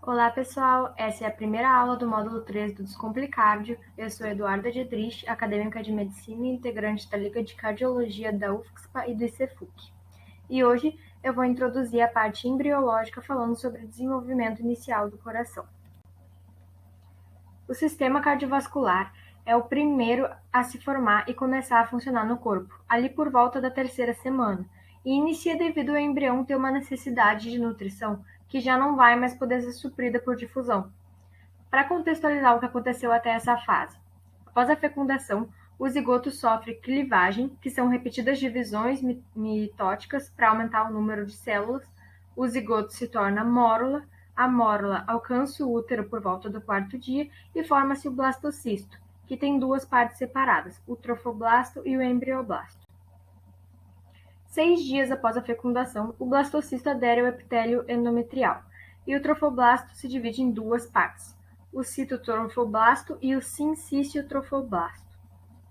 Olá, pessoal! Essa é a primeira aula do módulo 3 do Descomplicárdio. Eu sou Eduarda Dietrich, acadêmica de Medicina e integrante da Liga de Cardiologia da UFSPA e do ICEFUC. E hoje eu vou introduzir a parte embriológica falando sobre o desenvolvimento inicial do coração. O sistema cardiovascular é o primeiro a se formar e começar a funcionar no corpo, ali por volta da terceira semana, e inicia devido ao embrião ter uma necessidade de nutrição que já não vai mais poder ser suprida por difusão. Para contextualizar o que aconteceu até essa fase, após a fecundação, o zigoto sofre clivagem, que são repetidas divisões mitóticas para aumentar o número de células, o zigoto se torna mórula, a mórula alcança o útero por volta do quarto dia e forma-se o blastocisto, que tem duas partes separadas, o trofoblasto e o embrioblasto. 6 dias após a fecundação, o blastocisto adere ao epitélio endometrial, e o trofoblasto se divide em duas partes, o citotrofoblasto e o sincício-trofoblasto.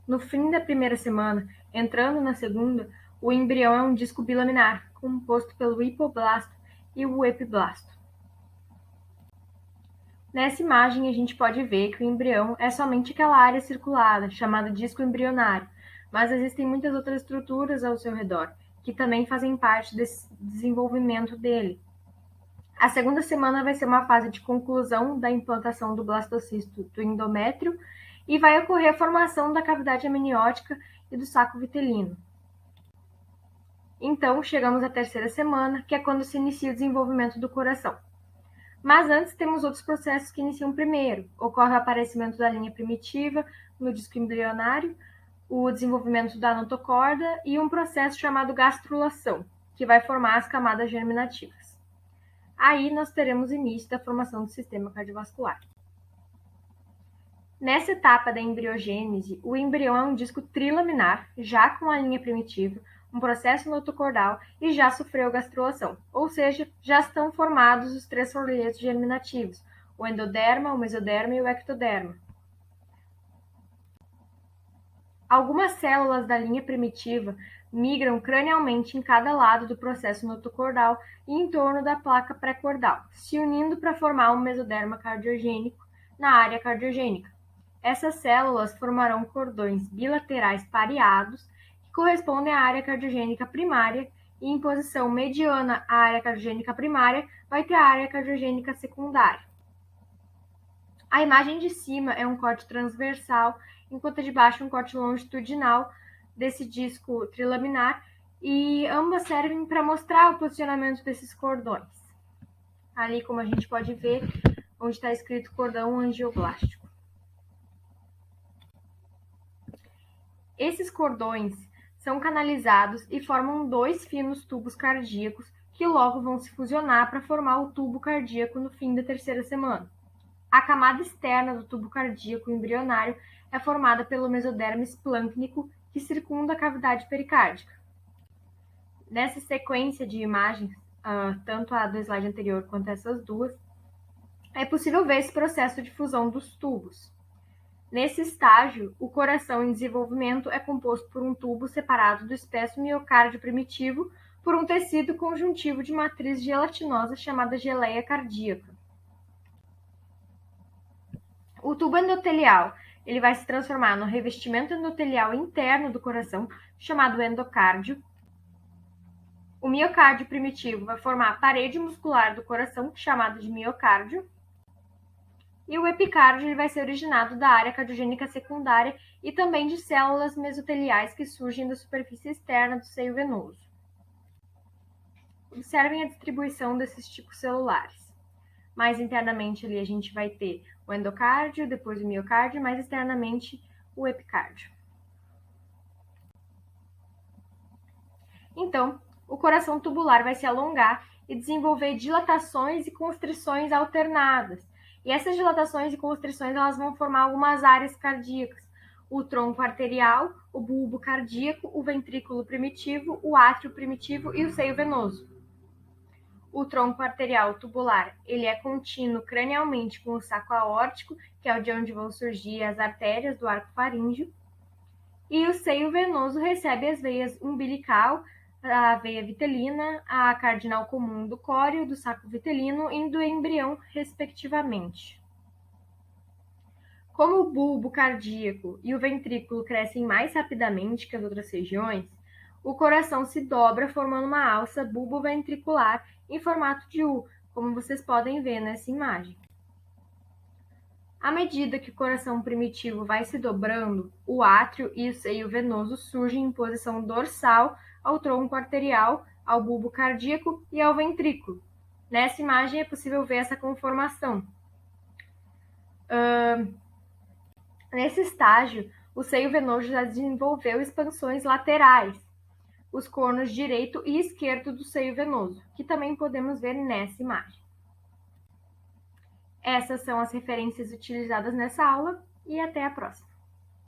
No fim da primeira semana, entrando na segunda, o embrião é um disco bilaminar, composto pelo hipoblasto e o epiblasto. Nessa imagem, a gente pode ver que o embrião é somente aquela área circulada, chamada disco embrionário, mas existem muitas outras estruturas ao seu redor, que também fazem parte desse desenvolvimento dele. A segunda semana vai ser uma fase de conclusão da implantação do blastocisto do endométrio e vai ocorrer a formação da cavidade amniótica e do saco vitelino. Então, chegamos à terceira semana, que é quando se inicia o desenvolvimento do coração. Mas antes temos outros processos que iniciam primeiro. Ocorre o aparecimento da linha primitiva no disco embrionário, o desenvolvimento da notocorda e um processo chamado gastrulação, que vai formar as camadas germinativas. Aí nós teremos o início da formação do sistema cardiovascular. Nessa etapa da embriogênese, o embrião é um disco trilaminar, já com a linha primitiva, um processo notocordal e já sofreu gastrulação, ou seja, já estão formados os 3 folhetos germinativos, o endoderma, o mesoderma e o ectoderma. Algumas células da linha primitiva migram cranialmente em cada lado do processo notocordal e em torno da placa pré-cordal, se unindo para formar um mesoderma cardiogênico na área cardiogênica. Essas células formarão cordões bilaterais pareados que correspondem à área cardiogênica primária e em posição mediana à área cardiogênica primária vai ter a área cardiogênica secundária. A imagem de cima é um corte transversal, enquanto a de baixo é um corte longitudinal desse disco trilaminar, e ambas servem para mostrar o posicionamento desses cordões. Ali, como a gente pode ver, onde está escrito cordão angioblástico. Esses cordões são canalizados e formam 2 finos tubos cardíacos que logo vão se fusionar para formar o tubo cardíaco no fim da terceira semana. A camada externa do tubo cardíaco embrionário é formada pelo mesoderma esplâncnico que circunda a cavidade pericárdica. Nessa sequência de imagens, tanto a do slide anterior quanto essas duas, é possível ver esse processo de fusão dos tubos. Nesse estágio, o coração em desenvolvimento é composto por um tubo separado do espesso miocárdio primitivo por um tecido conjuntivo de matriz gelatinosa chamada geleia cardíaca. O tubo endotelial ele vai se transformar no revestimento endotelial interno do coração, chamado endocárdio. O miocárdio primitivo vai formar a parede muscular do coração, chamada de miocárdio. E o epicárdio ele vai ser originado da área cardiogênica secundária e também de células mesoteliais que surgem da superfície externa do seio venoso. Observem a distribuição desses tipos celulares. Mais internamente ali a gente vai ter o endocárdio, depois o miocárdio, mais externamente o epicárdio. Então, o coração tubular vai se alongar e desenvolver dilatações e constrições alternadas. E essas dilatações e constrições elas vão formar algumas áreas cardíacas. O tronco arterial, o bulbo cardíaco, o ventrículo primitivo, o átrio primitivo e o seio venoso. O tronco arterial tubular, ele é contínuo cranialmente com o saco aórtico, que é de onde vão surgir as artérias do arco faríngeo. E o seio venoso recebe as veias umbilical, a veia vitelina, a cardinal comum do córeo, do saco vitelino e do embrião, respectivamente. Como o bulbo cardíaco e o ventrículo crescem mais rapidamente que as outras regiões, o coração se dobra formando uma alça bulboventricular em formato de U, como vocês podem ver nessa imagem. À medida que o coração primitivo vai se dobrando, o átrio e o seio venoso surgem em posição dorsal ao tronco arterial, ao bulbo cardíaco e ao ventrículo. Nessa imagem é possível ver essa conformação. Nesse estágio, o seio venoso já desenvolveu expansões laterais, os cornos direito e esquerdo do seio venoso, que também podemos ver nessa imagem. Essas são as referências utilizadas nessa aula e até a próxima.